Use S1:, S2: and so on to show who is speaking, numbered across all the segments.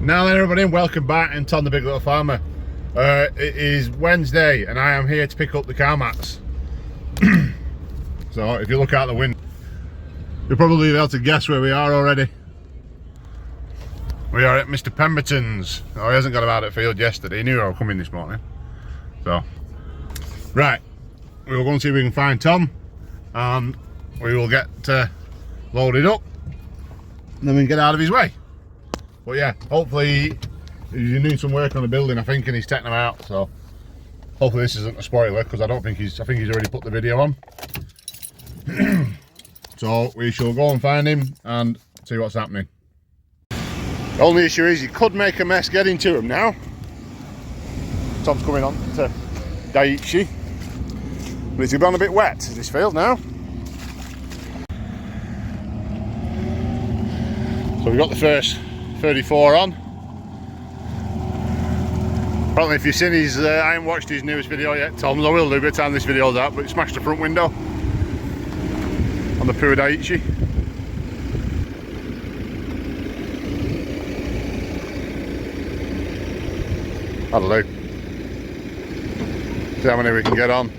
S1: Now then everybody, welcome back and Tom the Big Little Farmer. It is Wednesday and I am here to pick up the car mats. So if you look out the window, you'll probably be able to guess where we are already. We are at Mr. Pemberton's. Oh, he hasn't got him out at field yesterday, he knew I was coming this morning. So, right, we will go and see if we can find Tom and we will get loaded up and then we can get out of his way. But yeah, hopefully he's doing some work on the building, I think, and he's taking them out. So hopefully this isn't a spoiler, because I think he's already put the video on. So we shall go and find him and see what's happening. The only issue is you could make a mess getting to him now. Tom's coming on to Daiichi, but it's gone a bit wet, this field now. So we've got the first 34 on. Apparently if you've seen his, I haven't watched his newest video yet, Tom's. I will do by the time this video's out, but he smashed the front window on the Pure Daiichi. That'll do. See how many we can get on.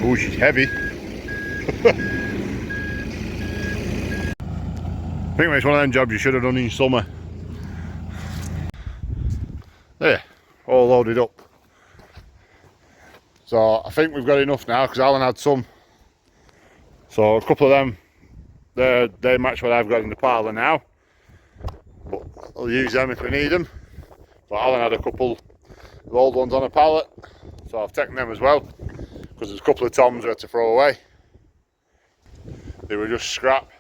S1: Oh, she's heavy. I think it's one of them jobs you should have done in summer. There, all loaded up. So I think we've got enough now, because Alan had some. So a couple of them, they match what I've got in the parlour now. But I'll use them if we need them. But Alan had a couple of old ones on a pallet, so I've taken them as well, because there's a couple of Toms we had to throw away. They were just scrap.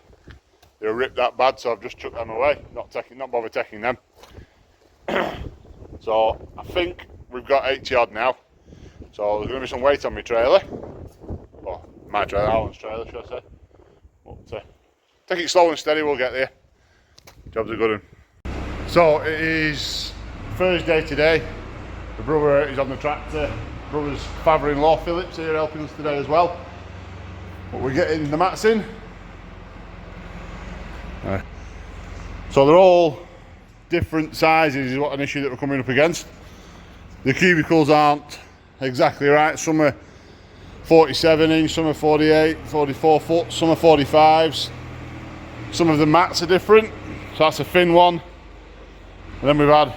S1: They were ripped that bad, so I've just chucked them away, not bothered taking them. So I think we've got 80 odd now. So there's going to be some weight on my trailer. Well, my trailer, Alan's trailer, should I say. But take it slow and steady, we'll get there. Job's a good one. So it is Thursday today. The brother is on the tractor. Brother's father-in-law Philip's here helping us today as well. But we're getting the mats in. So they're all different sizes is what an issue that we're coming up against. The cubicles aren't exactly right. Some are 47 inch, some are 48, 44 foot, some are 45s. Some of the mats are different. So that's a thin one. And then we've had,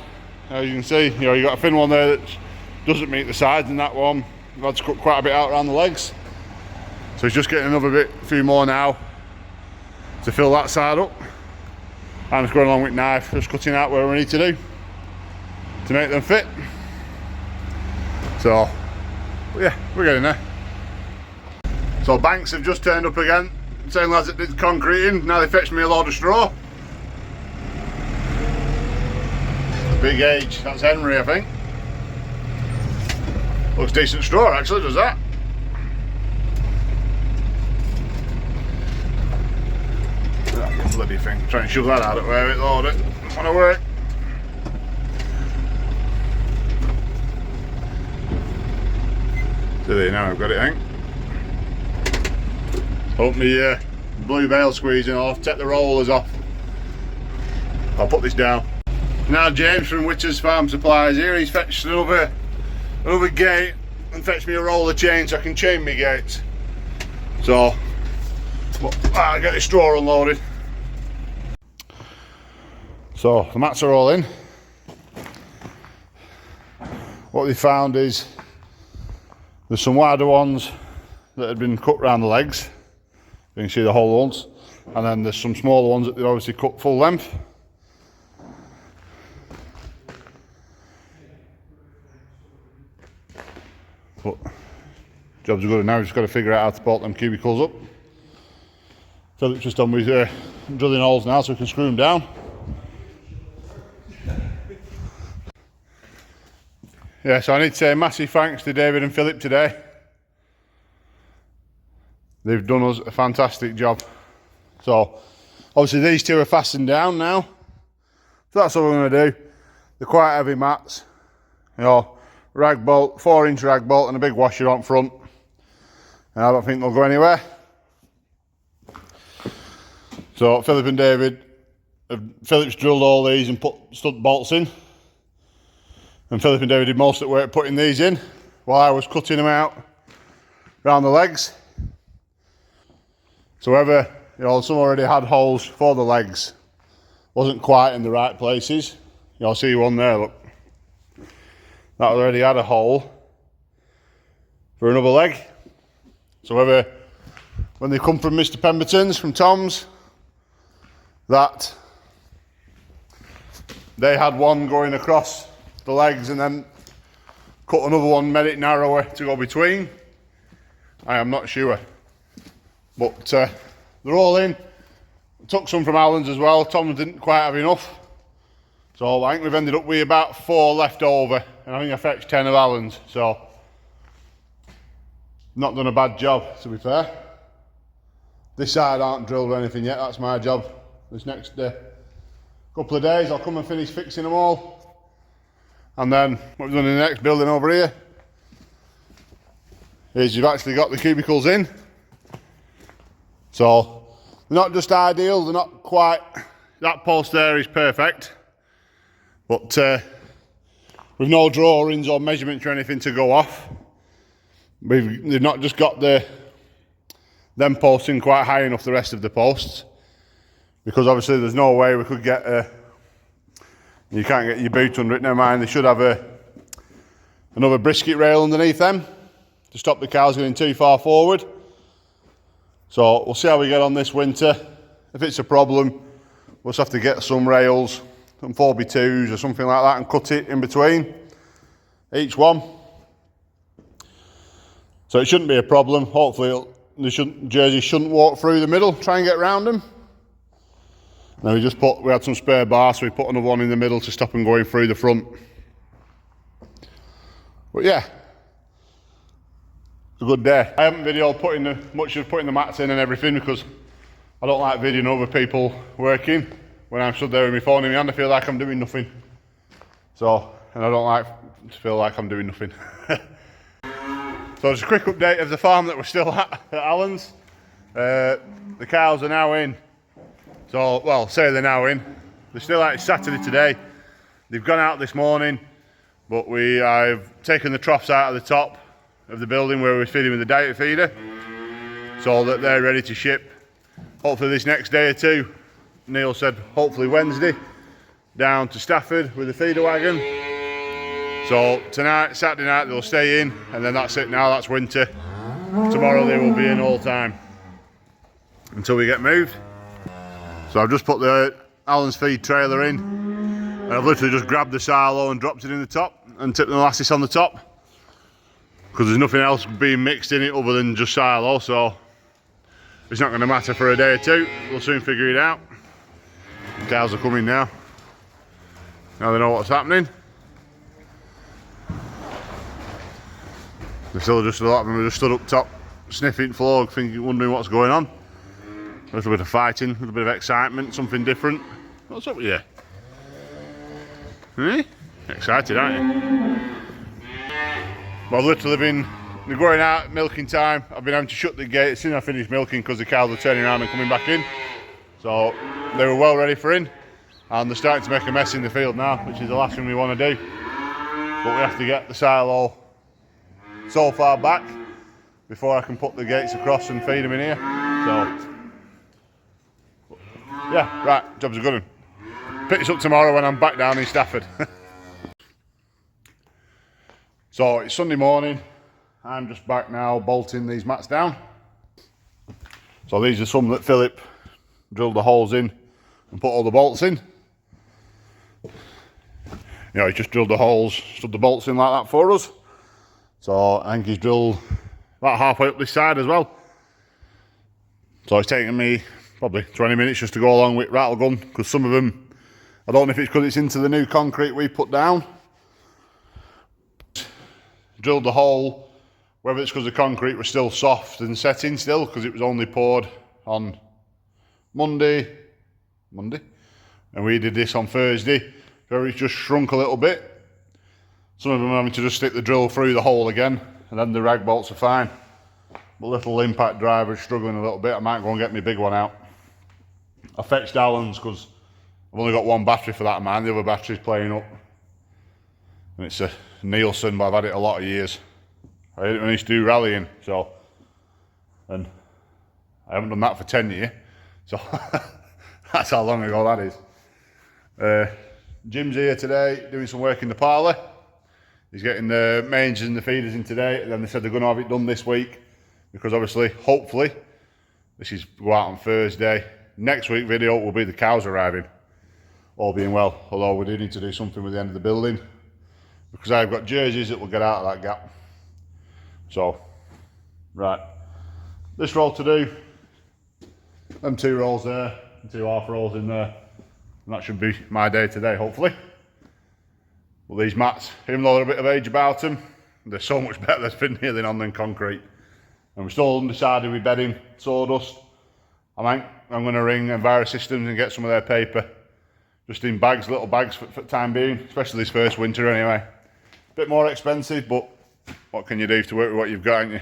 S1: as you can see, you got a thin one there that doesn't meet the sides, and that one we've had to cut quite a bit out around the legs. So it's just getting a few more now to fill that side up. I'm just going along with knife, just cutting out where we need to do to make them fit. So, yeah, we're getting there. So Banks have just turned up again, same lads that did concreting. Now they fetched me a load of straw. Big age, that's Henry, I think. Looks decent straw actually, does that? Bloody thing, try and shove that out of where it load it. Doesn't want to work. So there, now I've got it, I think. Hope me blue bale squeezing off, take the rollers off. I'll put this down. Now James from Witter's Farm Supplies here, he's fetched another gate and fetched me a roller chain so I can chain my gates. So, I'll get this straw unloaded. So the mats are all in. What they found is there's some wider ones that had been cut around the legs. You can see the whole ones. And then there's some smaller ones that they obviously cut full length. But job's good now, we've just got to figure out how to bolt them cubicles up. Philip's just done with drilling holes now so we can screw them down. Yeah, so I need to say a massive thanks to David and Philip today. They've done us a fantastic job. So, obviously these two are fastened down now. So that's what we're going to do. They're quite heavy mats. You know, rag bolt, 4-inch rag bolt and a big washer on front. And I don't think they'll go anywhere. So Philip and David Philip's drilled all these and put stud bolts in. And Philip and David did most of the work putting these in while I was cutting them out around the legs. So whether, you know, some already had holes for the legs, wasn't quite in the right places. You'll see one there, look. That already had a hole for another leg. So whether, when they come from Mr. Pemberton's, from Tom's, that they had one going across the legs and then cut another one, made it narrower to go between. I am not sure. But they're all in. Took some from Alan's as well. Tom didn't quite have enough. So I think we've ended up with about 4 left over. And I think I fetched 10 of Alan's. So, not done a bad job, to be fair. This side aren't drilled or anything yet. That's my job. This next couple of days I'll come and finish fixing them all. And then what we've done in the next building over here is you've actually got the cubicles in. So they're not just ideal, they're not quite, that post there is perfect. But with no drawings or measurements or anything to go off, they've not just got them posts in quite high enough the rest of the posts. Because obviously there's no way we could get you can't get your boot under it, never mind, they should have another brisket rail underneath them to stop the cows getting too far forward. So we'll see how we get on this winter. If it's a problem, we'll just have to get some rails, some 4x2s or something like that and cut it in between each one. So it shouldn't be a problem. Hopefully Jersey shouldn't walk through the middle, try and get around them. Now we had some spare bars, so we put another one in the middle to stop them going through the front. But yeah, it's a good day. I haven't videoed much of putting the mats in and everything because I don't like videoing other people working when I'm stood there with my phone in my hand. I feel like I'm doing nothing. So, and I don't like to feel like I'm doing nothing. So just a quick update of the farm that we're still at Alan's. The cows are now in. So, well, say they're now in. They're still out, it's Saturday today. They've gone out this morning, but I've taken the troughs out of the top of the building where we're feeding with the diet feeder, so that they're ready to ship. Hopefully this next day or two. Neil said hopefully Wednesday, down to Stafford with the feeder wagon. So tonight, Saturday night, they'll stay in, and then that's it now, that's winter. Tomorrow they will be in all time until we get moved. So I've just put the Alan's feed trailer in, and I've literally just grabbed the silo and dropped it in the top and tipped the molasses on the top, because there's nothing else being mixed in it other than just silo, so it's not going to matter for a day or two. We'll soon figure it out. The cows are coming now. Now they know what's happening. They're still just, a lot of them are just stood up top, sniffing floor, wondering what's going on. A little bit of fighting, a little bit of excitement, something different. What's up with you? Eh? Excited, aren't you? Well, I've literally been going out at milking time. I've been having to shut the gate as soon as I finished milking because the cows are turning around and coming back in. So they were well ready for in, and they're starting to make a mess in the field now, which is the last thing we want to do. But we have to get the silo so far back before I can put the gates across and feed them in here. So yeah, right, job's a good one. Pick this up tomorrow when I'm back down in Stafford. So it's Sunday morning. I'm just back now bolting these mats down. So these are some that Philip drilled the holes in and put all the bolts in. You know, he just drilled the holes, stood the bolts in like that for us. So I think he's drilled about halfway up this side as well. So it's taken me probably 20 minutes just to go along with rattle gun, because some of them, I don't know if it's because it's into the new concrete we put down. Drilled the hole, whether it's because the concrete was still soft and setting still, because it was only poured on Monday, and we did this on Thursday, so it's just shrunk a little bit. Some of them are having to just stick the drill through the hole again, and then the rag bolts are fine. But little impact driver is struggling a little bit. I might go and get my big one out. I fetched Alan's because I've only got one battery for that of mine, the other battery's playing up. And it's a Nielsen, but I've had it a lot of years. I used to do rallying, so, and I haven't done that for 10 years, so that's how long ago that is. Jim's here today doing some work in the parlour. He's getting the mains and the feeders in today, and then they said they're going to have it done this week, because obviously, hopefully, this is go out on Thursday. Next week video will be the cows arriving, all being well, although we do need to do something with the end of the building, because I've got jerseys that will get out of that gap. So, right, this roll to do, them 2 rolls there, and 2 half rolls in there, and that should be my day today, hopefully. Well, these mats, even though they're a bit of age about them, they're so much better they've been nailing on than concrete. And we're still undecided with bedding sawdust. I'm going to ring Enviro Systems and get some of their paper, just in bags, little bags for the time being, especially this first winter anyway. A bit more expensive, but what can you do to work with what you've got, ain't you?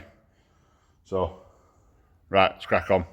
S1: So, right, let's crack on.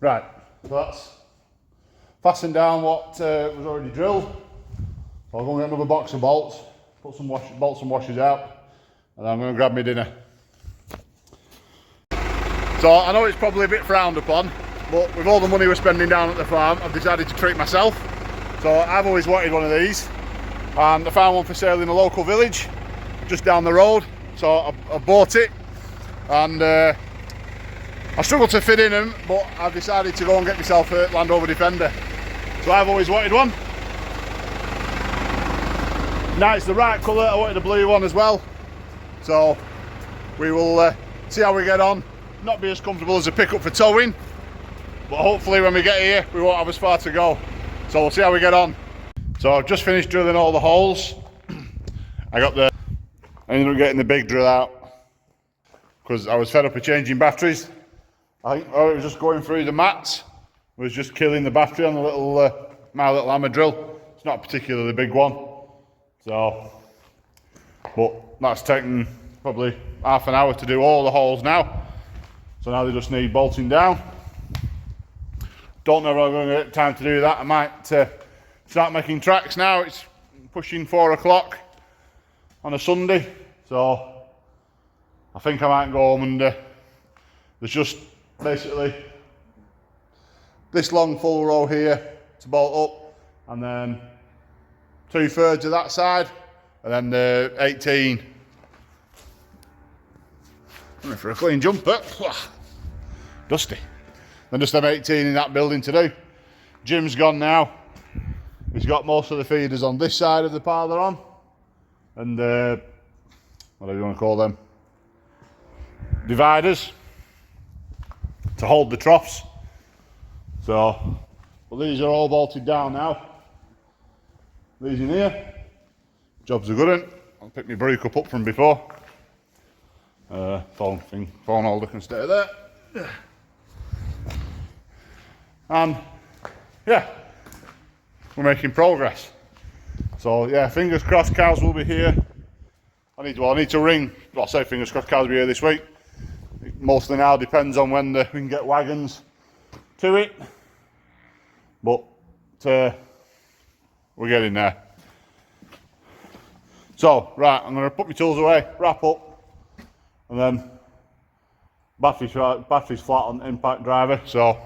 S1: Right, so that's fastened down what was already drilled. I'll go and get another box of bolts, put some bolts and washers out, and then I'm going to grab my dinner. So I know it's probably a bit frowned upon, but with all the money we're spending down at the farm, I've decided to treat myself. So I've always wanted one of these, and I found one for sale in a local village, just down the road. So I bought it, and I struggled to fit in them, but I've decided to go and get myself a Land Rover Defender. So I've always wanted one. Now it's the right colour, I wanted a blue one as well. So we will see how we get on. Not be as comfortable as a pickup for towing, but hopefully when we get here we won't have as far to go. So we'll see how we get on. So I've just finished drilling all the holes. I ended up getting the big drill out because I was fed up with changing batteries. I think it was just going through the mats, was just killing the battery on the little my little hammer drill. It's not a particularly big one, so, but that's taken probably half an hour to do all the holes now. So now they just need bolting down. Don't know if I'm going to get time to do that. I might start making tracks now. It's pushing 4 o'clock on a Sunday, so I think I might go home and there's just basically this long full row here to bolt up, and then 2/3 of that side, and then the 18. I'm for a clean jumper. Dusty. Then just have 18 in that building to do. Jim's gone now. He's got most of the feeders on this side of the pile they're on, and whatever you want to call them, dividers to hold the troughs. So, well, these are all bolted down now. These in here, jobs are good. I'll pick my brake up from before. Phone holder can stay there. And yeah, we're making progress. So yeah, fingers crossed cows will be here. I need to ring. Well, I say fingers crossed cows will be here this week. Mostly now depends on when we can get wagons to it. But we're getting there. So, right, I'm going to put my tools away, wrap up, and then battery's flat on the impact driver. So,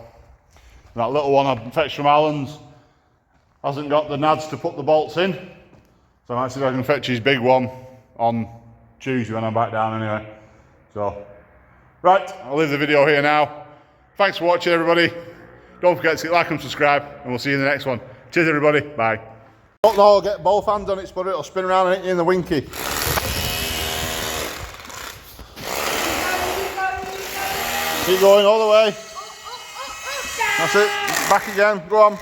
S1: that little one I fetched from Allen's hasn't got the nads to put the bolts in. So I might see if I can fetch his big one on Tuesday when I'm back down anyway. So, right, I'll leave the video here now. Thanks for watching, everybody. Don't forget to like and subscribe, and we'll see you in the next one. Cheers, everybody. Bye. Don't know, get both hands on it, but it'll spin around and hit you in the winky. Keep going all the way. That's it. Back again. Go on.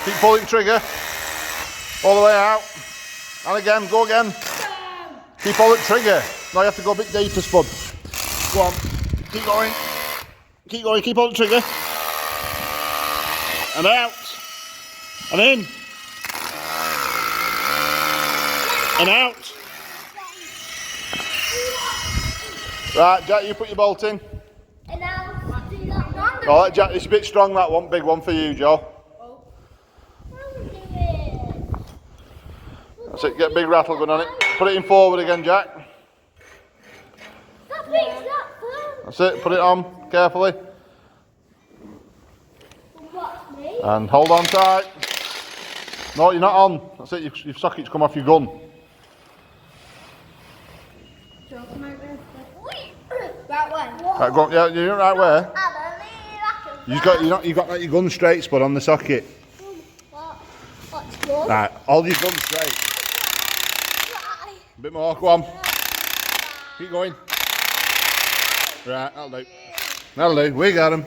S1: Keep pulling the trigger. All the way out. And again. Go again. Keep pulling the trigger. Now you have to go a bit deeper, Spud. Go on. Keep going. Keep going. Keep pulling the trigger. And out. And in. And out. Right, Jack, you put your bolt in.
S2: And now do that longer.
S1: Oh, Jack, it's a bit strong, that one. Big one for you, Joe. That's it, get a big rattle going on it. Put it in forward again, Jack. That's it, put it on carefully. And hold on tight. No, you're not on. That's it, your socket's come off your gun.
S2: That way.
S1: Right, go on, yeah, you're in the right way. You've got your gun straight, Spud, on the socket. Right, hold your gun straight. A bit more, go on. Keep going. Right, that'll do. That'll do, we got him.